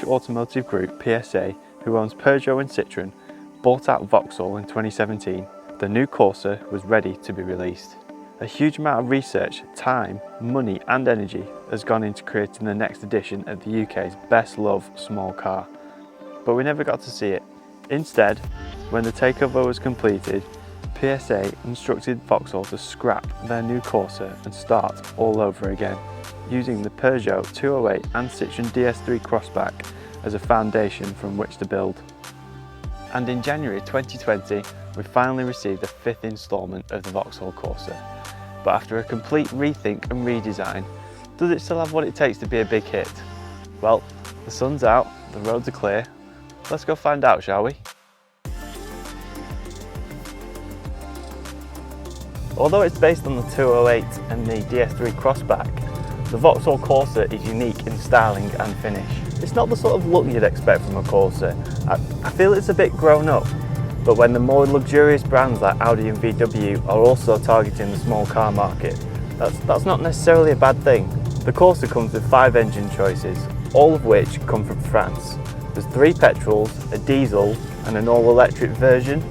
French automotive group PSA, who owns Peugeot and Citroën, bought out Vauxhall in 2017, the new Corsa was ready to be released. A huge amount of research, time, money and energy has gone into creating the next edition of the UK's best loved small car. But we never got to see it. Instead, when the takeover was completed, PSA instructed Vauxhall to scrap their new Corsa and start all over again, using the Peugeot 208 and Citroën DS3 Crossback as a foundation from which to build. And in January 2020, we finally received the 5th instalment of the Vauxhall Corsa. But after a complete rethink and redesign, does it still have what it takes to be a big hit? Well, the sun's out, the roads are clear. Let's go find out, shall we? Although it's based on the 208 and the DS3 Crossback, the Vauxhall Corsa is unique in styling and finish. It's not the sort of look you'd expect from a Corsa. I feel it's a bit grown up, but when the more luxurious brands like Audi and VW are also targeting the small car market, that's not necessarily a bad thing. The Corsa comes with 5 engine choices, all of which come from France. There's 3 petrols, a diesel and an all-electric version,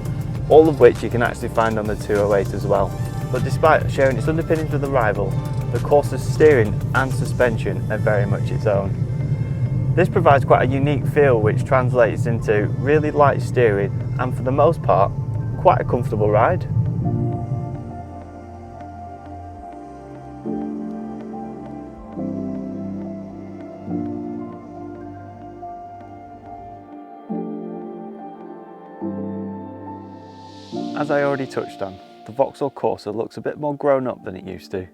all of which you can actually find on the 208 as well. But despite sharing its underpinnings with the rival, the Corsa's steering and suspension are very much its own. This provides quite a unique feel which translates into really light steering and for the most part, quite a comfortable ride. As I already touched on, the Vauxhall Corsa looks a bit more grown up than it used to.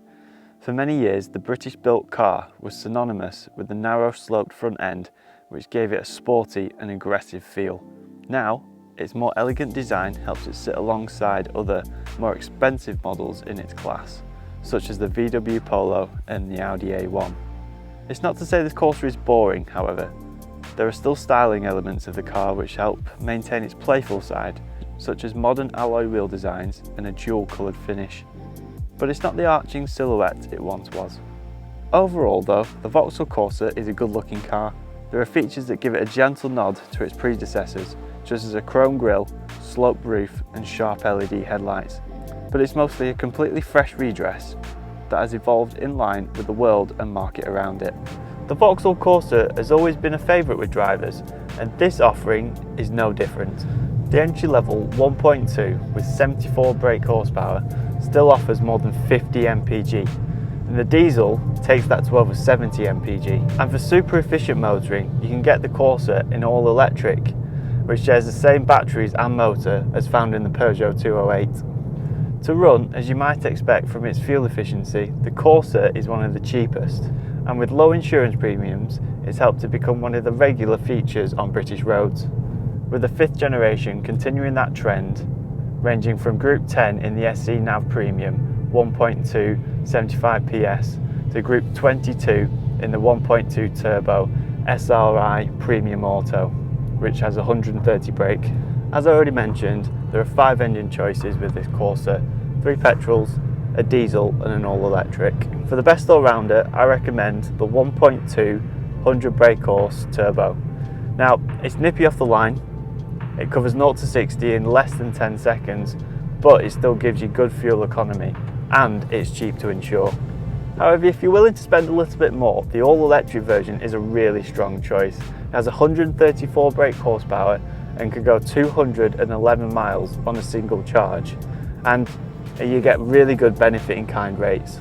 For many years, the British-built car was synonymous with the narrow sloped front end, which gave it a sporty and aggressive feel. Now, its more elegant design helps it sit alongside other, more expensive models in its class, such as the VW Polo and the Audi A1. It's not to say this Corsa is boring, however. There are still styling elements of the car which help maintain its playful side, such as modern alloy wheel designs and a dual-coloured finish. But it's not the arching silhouette it once was. Overall though, the Vauxhall Corsa is a good-looking car. There are features that give it a gentle nod to its predecessors, such as a chrome grille, sloped roof and sharp LED headlights. But it's mostly a completely fresh redress that has evolved in line with the world and market around it. The Vauxhall Corsa has always been a favourite with drivers, and this offering is no different. The entry-level 1.2 with 74 brake horsepower still offers more than 50 mpg, and the diesel takes that to over 70 mpg. And for super efficient motoring, you can get the Corsa in all electric, which shares the same batteries and motor as found in the Peugeot 208. To run, as you might expect from its fuel efficiency, the Corsa is one of the cheapest, and with low insurance premiums, it's helped to become one of the regular features on British roads, with the 5th generation continuing that trend, ranging from Group 10 in the SE Nav Premium 1.2 75 PS to Group 22 in the 1.2 Turbo SRI Premium Auto, which has 130 brake. As I already mentioned, there are 5 engine choices with this Corsa, 3 petrols, a diesel and an all-electric. For the best all-rounder, I recommend the 1.2 100 brake horse turbo. Now, it's nippy off the line. It covers 0 to 60 in less than 10 seconds, but it still gives you good fuel economy, and it's cheap to insure. However, if you're willing to spend a little bit more, the all-electric version is a really strong choice. It has 134 brake horsepower and can go 211 miles on a single charge, and you get really good benefit in kind rates.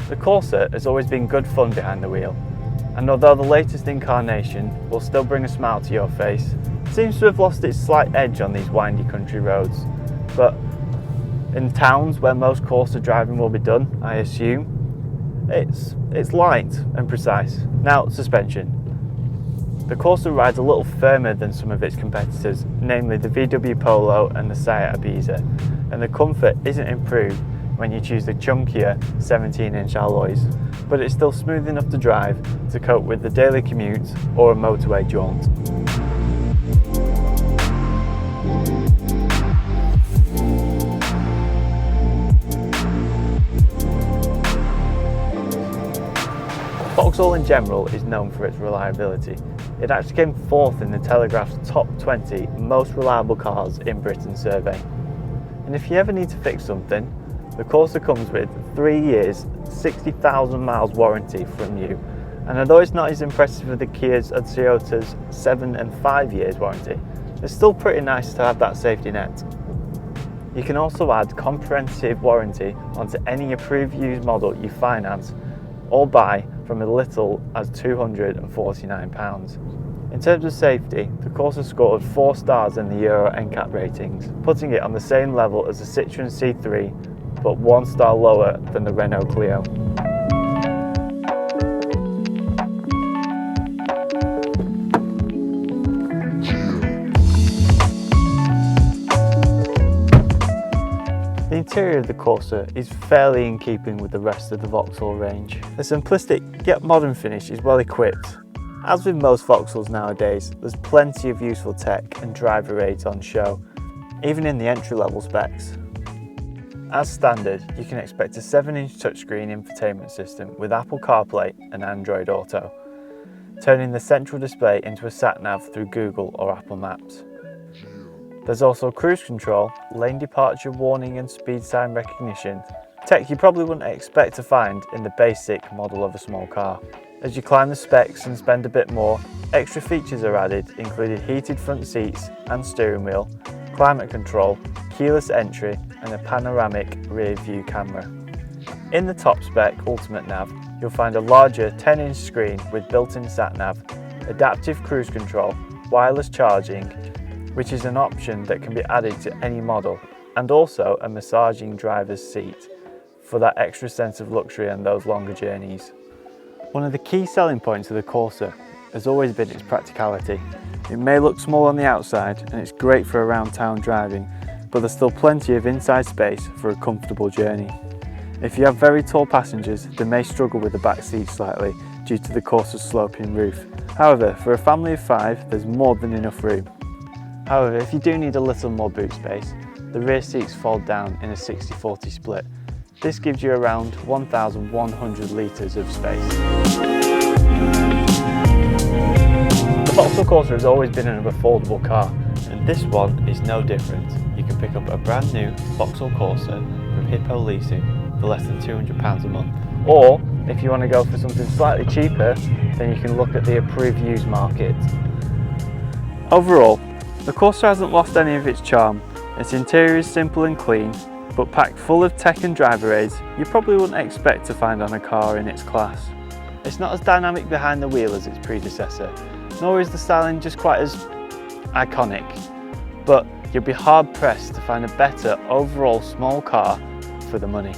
The Corsa has always been good fun behind the wheel, and although the latest incarnation will still bring a smile to your face, it seems to have lost its slight edge on these windy country roads. But in towns where most Corsa driving will be done, I assume, it's light and precise. Now, suspension. The Corsa rides a little firmer than some of its competitors, namely the VW Polo and the Seat Ibiza, and the comfort isn't improved when you choose the chunkier 17-inch alloys, but it's still smooth enough to drive to cope with the daily commute or a motorway jaunt. Vauxhall in general is known for its reliability. It actually came fourth in the Telegraph's top 20 most reliable cars in Britain survey. And if you ever need to fix something, the Corsa comes with 3 years, 60,000 miles warranty from you. And although it's not as impressive as the Kias and Toyota's 7 and 5 years warranty, it's still pretty nice to have that safety net. You can also add comprehensive warranty onto any approved used model you finance or buy from as little as £249. In terms of safety, the Corsa scored 4 stars in the Euro NCAP ratings, putting it on the same level as the Citroën C3, but 1 star lower than the Renault Clio. The interior of the Corsa is fairly in keeping with the rest of the Vauxhall range. The simplistic yet modern finish is well equipped. As with most Vauxhalls nowadays, there's plenty of useful tech and driver aids on show, even in the entry-level specs. As standard, you can expect a 7-inch touchscreen infotainment system with Apple CarPlay and Android Auto, turning the central display into a sat-nav through Google or Apple Maps. There's also cruise control, lane departure warning and speed sign recognition, tech you probably wouldn't expect to find in the basic model of a small car. As you climb the specs and spend a bit more, extra features are added, including heated front seats and steering wheel, climate control, keyless entry and a panoramic rear view camera. In the top spec Ultimate Nav, you'll find a larger 10-inch screen with built-in sat-nav, adaptive cruise control, wireless charging, which is an option that can be added to any model, and also a massaging driver's seat for that extra sense of luxury on those longer journeys. One of the key selling points of the Corsa has always been its practicality. It may look small on the outside and it's great for around town driving, but there's still plenty of inside space for a comfortable journey. If you have very tall passengers, they may struggle with the back seat slightly due to the Corsa's sloping roof. However, for a family of 5, there's more than enough room. However, if you do need a little more boot space, the rear seats fold down in a 60-40 split. This gives you around 1,100 litres of space. The Vauxhall Corsa has always been an affordable car, and this one is no different. You can pick up a brand new Vauxhall Corsa from Hippo Leasing for less than £200 a month. Or, if you want to go for something slightly cheaper, then you can look at the approved used market. Overall, the Corsa hasn't lost any of its charm. Its interior is simple and clean, but packed full of tech and driver aids you probably wouldn't expect to find on a car in its class. It's not as dynamic behind the wheel as its predecessor, nor is the styling just quite as iconic, but you'll be hard pressed to find a better overall small car for the money.